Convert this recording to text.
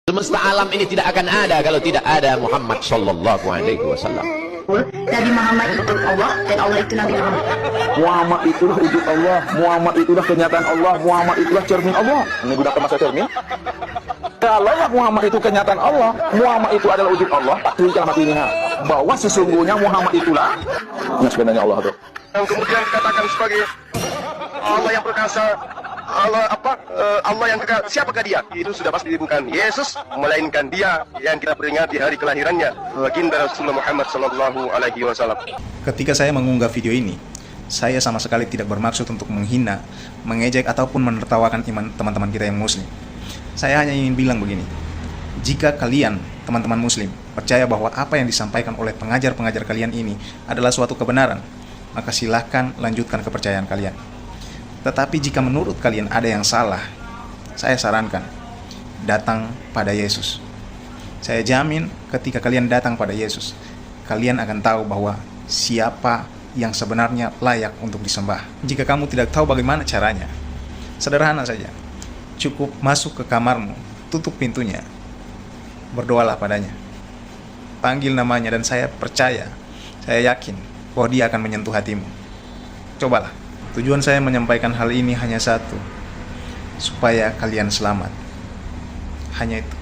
Semesta alam ini tidak akan ada kalau tidak ada Muhammad sallallahu alaihi wasallam. Nabi Muhammad itu Allah dan Allah itu Nabi Muhammad. Muhammad itulah wujud Allah, Muhammad itulah kenyataan Allah, Muhammad itulah cermin Allah. Ini gunakan masa cermin. Kalau Muhammad itu kenyataan Allah, Muhammad itu adalah wujud Allah, tuliskan mati ini bahwa sesungguhnya Muhammad itulah yang sebenarnya Allah itu. Yang kemudian dikatakan sebagai Allah yang perkasa, Allah yang kekal. Siapakah dia? Itu sudah pasti bukan Yesus, melainkan dia yang kita peringati hari kelahirannya, baginda Rasulullah Muhammad sallallahu alaihi wasallam. Ketika saya mengunggah video ini, saya sama sekali tidak bermaksud untuk menghina, mengejek ataupun menertawakan iman teman-teman kita yang muslim. Saya hanya ingin bilang begini, jika kalian, teman-teman muslim, percaya bahwa apa yang disampaikan oleh pengajar-pengajar kalian ini adalah suatu kebenaran, maka silahkan lanjutkan kepercayaan kalian. Tetapi jika menurut kalian ada yang salah, saya sarankan, datang pada Yesus. Saya jamin ketika kalian datang pada Yesus, kalian akan tahu bahwa siapa yang sebenarnya layak untuk disembah. Jika kamu tidak tahu bagaimana caranya, sederhana saja. Cukup masuk ke kamarmu, tutup pintunya, berdoalah padanya. Panggil namanya dan saya percaya, saya yakin bahwa dia akan menyentuh hatimu. Cobalah. Tujuan saya menyampaikan hal ini hanya satu, supaya kalian selamat. Hanya itu.